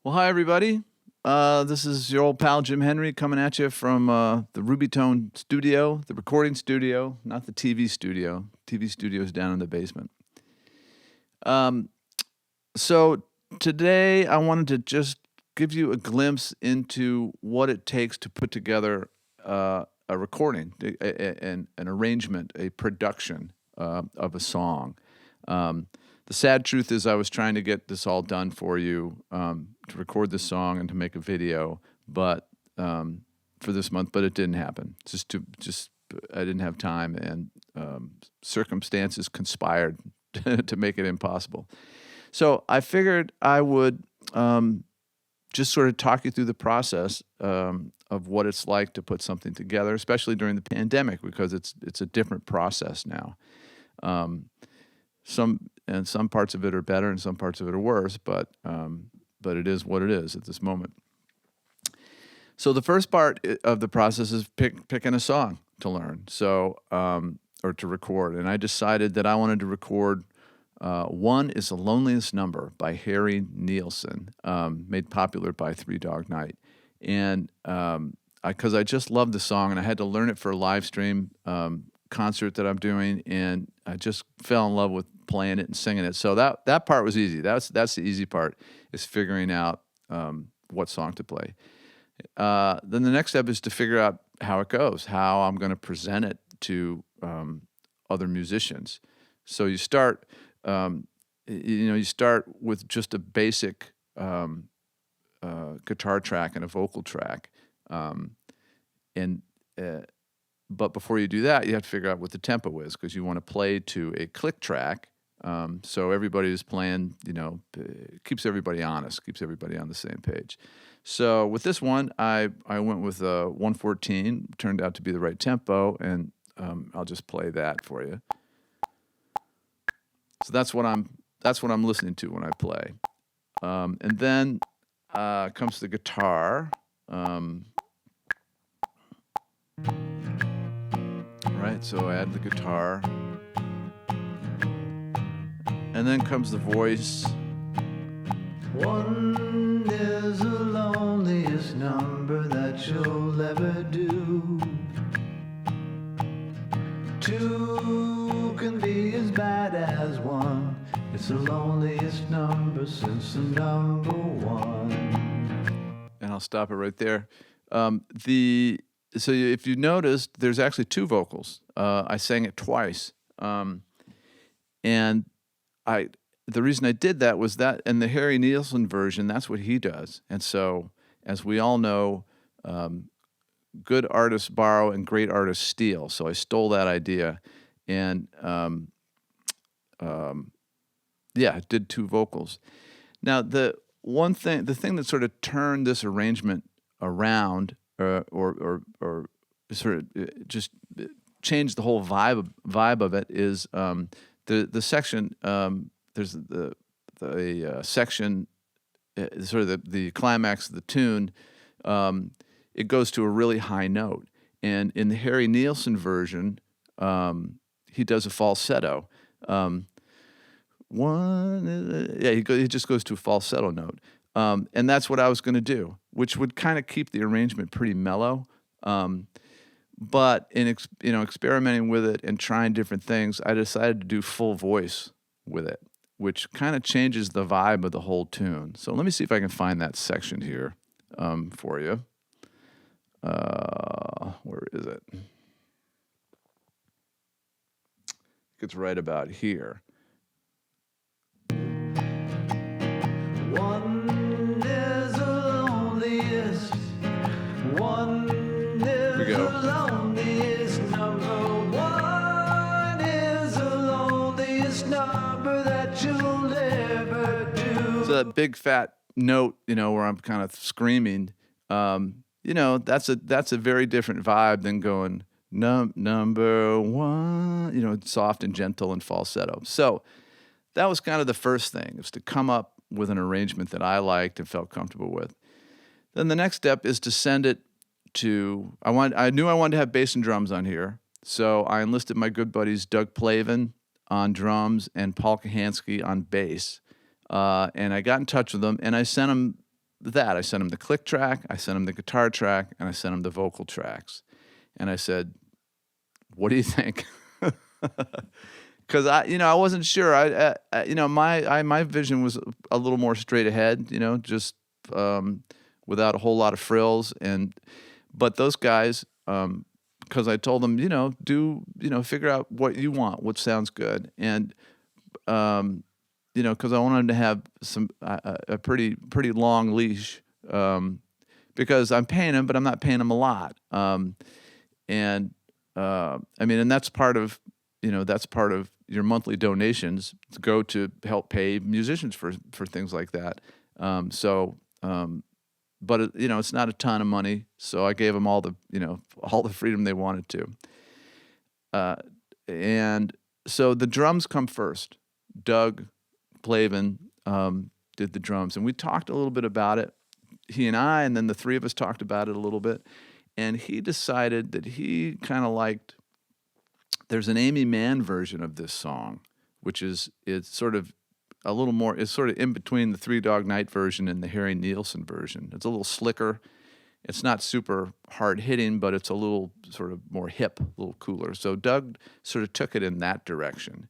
Well, hi, everybody. This is your old pal Jim Henry coming at you from the Rubytone studio, the recording studio, not the TV studio. TV studio is down in the basement. Um, so today I wanted to just give you a glimpse into what it takes to put together a recording, an arrangement, a production of a song. Um, the sad truth is, I was trying to get this all done for you, to record this song and to make a video, but for this month, but it didn't happen. Just I didn't have time, and circumstances conspired to make it impossible. So I figured I would just sort of talk you through the process of what it's like to put something together, especially during the pandemic, because it's a different process now. Um, some parts of it are better and some parts of it are worse, but it is what it is at this moment. So the first part of the process is picking a song to learn, or to record. And I decided that I wanted to record. One is "The Loneliest Number" by Harry Nilsson, made popular by Three Dog Night, and because I just loved the song, and I had to learn it for a live stream concert that I'm doing, and I just fell in love with playing it and singing it. So that part was easy. That's the easy part, is figuring out what song to play. Then the next step is to figure out how it goes, how I'm going to present it to other musicians. So you start, you start with just a basic guitar track and a vocal track, and but before you do that, you have to figure out what the tempo is, because you want to play to a click track. So everybody is playing, keeps everybody honest, keeps everybody on the same page. So with this one, I went with 114, turned out to be the right tempo, and I'll just play that for you. So that's what I'm listening to when I play. And then comes the guitar. Right, so I add the guitar. And then comes the voice. One is the loneliest number that you'll ever do. Two can be as bad as one. It's the loneliest number since the number one. And I'll stop it right there. So if you noticed, there's actually two vocals. I sang it twice, and the reason I did that was that in the Harry Nilsson version, that's what he does. And so, as we all know, good artists borrow and great artists steal. So I stole that idea, and did two vocals. Now, the thing that sort of turned this arrangement around, or sort of just changed the whole vibe of it, is the section. There's the section, sort of the climax of the tune. It goes to a really high note, and in the Harry Nilsson version, he does a falsetto. He just goes to a falsetto note, and that's what I was going to do, which would kind of keep the arrangement pretty mellow. But in experimenting with it and trying different things, I decided to do full voice with it, which kind of changes the vibe of the whole tune. So let me see if I can find that section here for you. Where is it? It's right about here. One is the loneliest. One is the loneliest number. One is the loneliest number that you'll ever do. So that big fat note, where I'm kind of screaming, that's a very different vibe than going number one, soft and gentle and falsetto. So that was kind of the first thing, is to come up with an arrangement that I liked and felt comfortable with. Then the next step is to send it to, I knew I wanted to have bass and drums on here, so I enlisted my good buddies Doug Plavin on drums and Paul Kahansky on bass. And I got in touch with them, and I sent them that. I sent him the click track, I sent him the guitar track, and I sent him the vocal tracks. And I said, "What do you think?" Because I wasn't sure. My vision was a little more straight ahead. Just without a whole lot of frills. But those guys, because I told them, figure out what you want, what sounds good, and because I wanted them to have a pretty long leash, because I'm paying them, but I'm not paying them a lot. And that's part of your monthly donations to go to help pay musicians for things like that. But it's not a ton of money, so I gave them all the freedom they wanted to. And so the drums come first. Doug Plavin did the drums, and we talked a little bit about it. He and I, and then the three of us talked about it a little bit, and he decided that he kind of liked. There's an Amy Mann version of this song, which it's sort of a little more. It's sort of in between the Three Dog Night version and the Harry Nilsson version. It's a little slicker. It's not super hard hitting, but it's a little sort of more hip, a little cooler. So Doug sort of took it in that direction.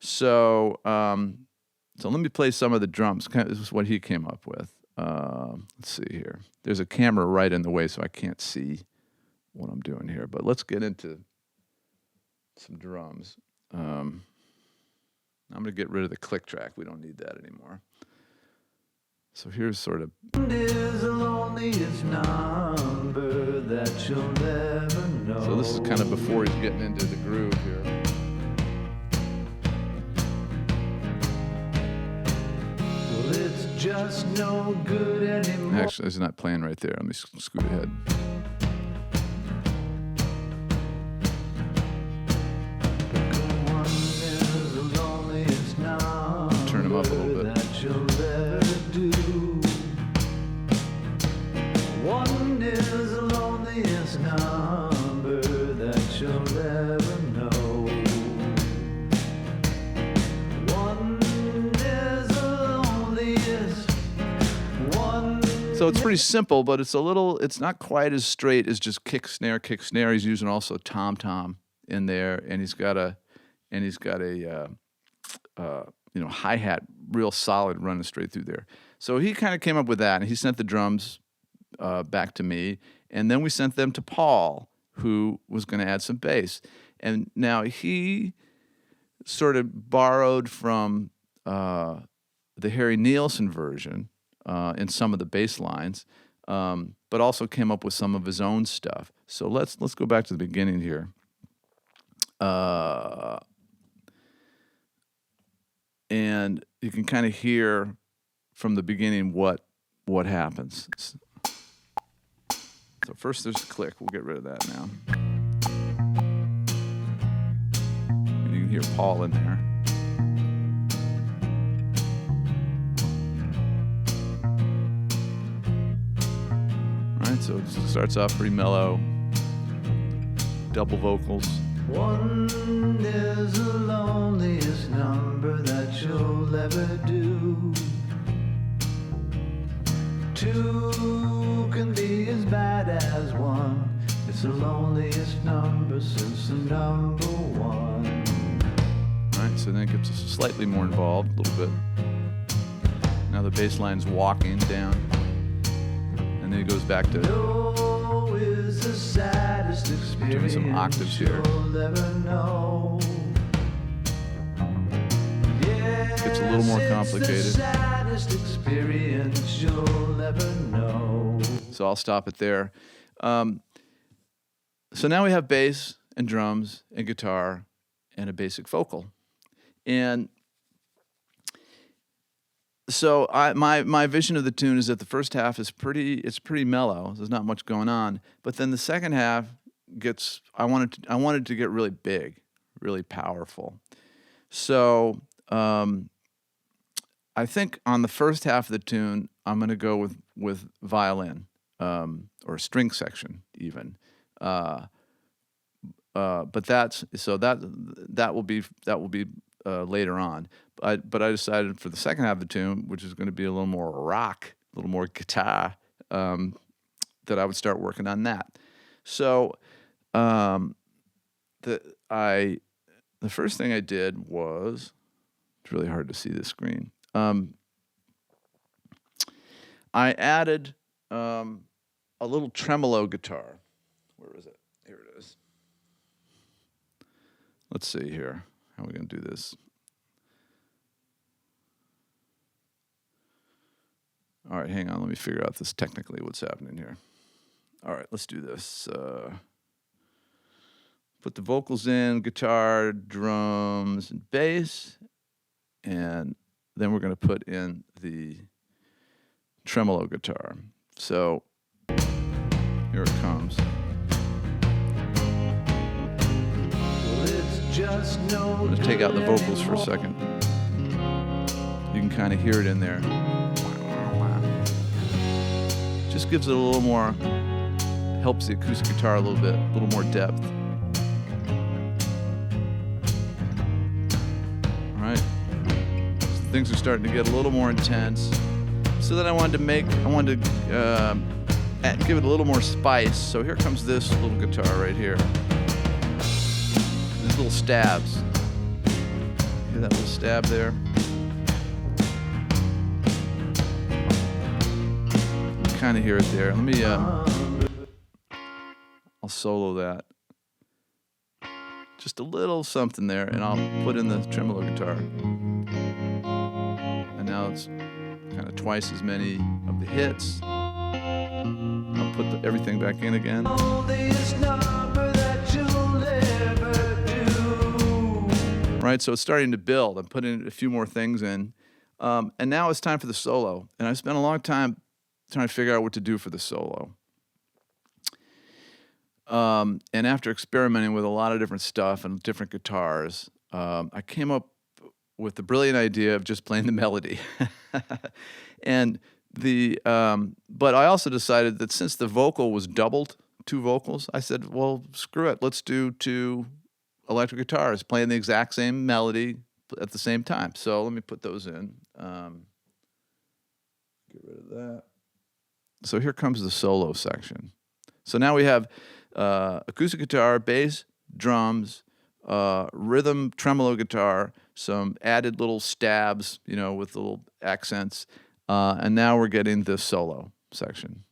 So let me play some of the drums. This is what he came up with. Let's see here. There's a camera right in the way, so I can't see what I'm doing here. But let's get into some drums. I'm going to get rid of the click track. We don't need that anymore. So here's sort of. Is the loneliest number that you'll ever know. So this is kind of before he's getting into the groove here. Well, it's just no good anymore. Actually, it's not playing right there. Let me scoot ahead. Turn him up a little bit. One is the loneliest number that you'll ever know. One is the loneliest one. So it's pretty simple, but it's not quite as straight as just kick, snare, kick, snare. He's using also tom-tom in there, and he's got a hi-hat real solid running straight through there. So he kind of came up with that, and he sent the drums back to me, and then we sent them to Paul, who was going to add some bass. And now he sort of borrowed from the Harry Nilsson version in some of the bass lines, but also came up with some of his own stuff. So let's go back to the beginning here. And you can kind of hear from the beginning what happens. So first there's the click. We'll get rid of that now. And you can hear Paul in there. All right, so it starts off pretty mellow. Double vocals. One is the loneliest number that you'll ever do. Two can be as bad as one. It's the loneliest number since the number one. All right, so then it gets slightly more involved, a little bit. Now the bass line's walking down, and then it goes back to doing some octaves here. Gets a little more complicated. So I'll stop it there. So now we have bass and drums and guitar and a basic vocal. And so my vision of the tune is that the first half is pretty mellow. There's not much going on, but then the second half I wanted to get really big, really powerful. So I think on the first half of the tune, I'm going to go with violin or a string section even. But that will be later on. But I decided for the second half of the tune, which is going to be a little more rock little more guitar, that I would start working on that. So the first thing I did was, it's really hard to see this screen. I added a little tremolo guitar. Where is it? Here it is. Let's see here. How are we going to do this? All right, hang on. Let me figure out this technically what's happening here. All right, let's do this. Put the vocals in, guitar, drums, and bass. And then we're going to put in the tremolo guitar. So here it comes. I'm going to take out the vocals for a second. You can kind of hear it in there. Just gives it a little more, helps the acoustic guitar a little bit, a little more depth. All right. So things are starting to get a little more intense. So then I wanted to give it a little more spice. So here comes this little guitar right here. These little stabs. Hear that little stab there? Kind of hear it there. Let me, I'll solo that. Just a little something there, and I'll put in the tremolo guitar. And now it's kind of twice as many of the hits. I'll put everything back in again. Right, so it's starting to build. I'm putting a few more things in. And now it's time for the solo. And I spent a long time trying to figure out what to do for the solo. And after experimenting with a lot of different stuff and different guitars, I came up with the brilliant idea of just playing the melody. And but I also decided that since the vocal was doubled, 2 vocals, I said, well, screw it. Let's do 2 electric guitars playing the exact same melody at the same time. So let me put those in. Get rid of that. So here comes the solo section. So now we have acoustic guitar, bass, drums, rhythm, tremolo guitar, some added little stabs, with little accents, and now we're getting this solo section.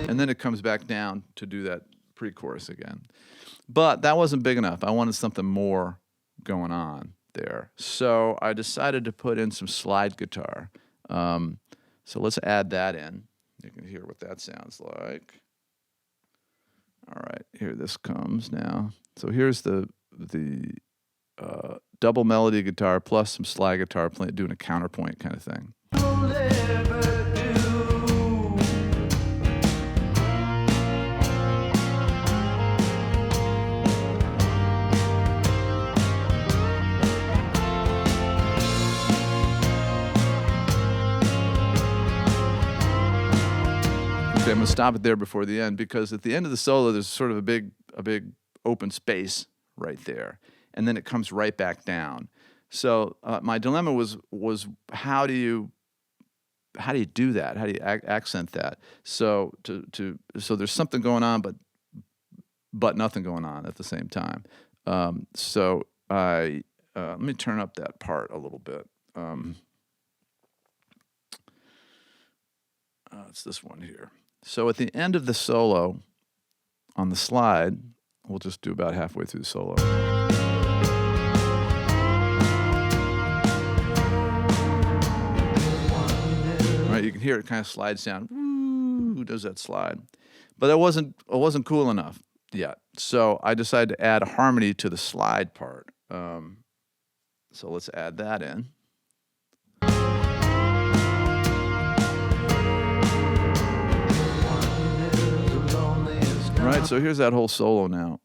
And then it comes back down to do that pre-chorus again. But that wasn't big enough. I wanted something more going on there. So I decided to put in some slide guitar. So let's add that in. You can hear what that sounds like. All right, here this comes now. So here's the double melody guitar plus some slide guitar doing a counterpoint kind of thing. Okay, I'm going to stop it there before the end, because at the end of the solo, there's sort of a big open space right there, and then it comes right back down. So my dilemma was how do you do that? How do you accent that? So so there's something going on, but nothing going on at the same time. So let me turn up that part a little bit. It's this one here. So at the end of the solo, on the slide, we'll just do about halfway through the solo. Right, you can hear it kind of slides down. Woo, does that slide? But it wasn't cool enough yet. So I decided to add a harmony to the slide part. So let's add that in. Right, so here's that whole solo now.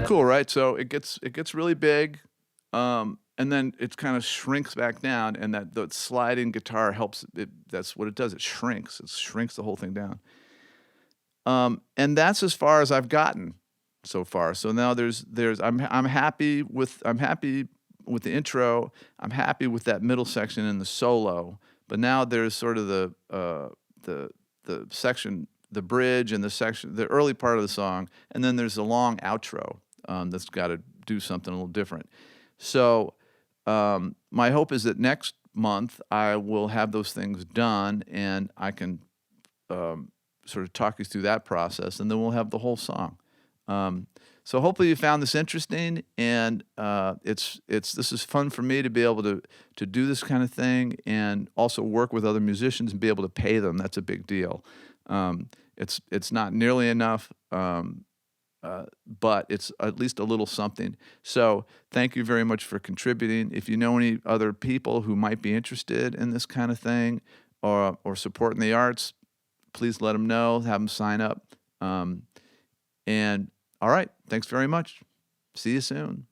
of cool, right? So it gets really big, and then it kind of shrinks back down, and that the sliding guitar helps. That's what it does. It shrinks. It shrinks the whole thing down. And that's as far as I've gotten so far. So now I'm happy with the intro. I'm happy with that middle section and the solo. But now there's sort of the section, the bridge, and the early part of the song, and then there's a long outro that's got to do something a little different. So my hope is that next month I will have those things done, and I can sort of talk you through that process, and then we'll have the whole song. So hopefully you found this interesting, and this is fun for me to be able to do this kind of thing, and also work with other musicians and be able to pay them. That's a big deal. It's not nearly enough, but it's at least a little something. So thank you very much for contributing. If you know any other people who might be interested in this kind of thing or supporting the arts, please let them know, have them sign up. And all right, thanks very much. See you soon.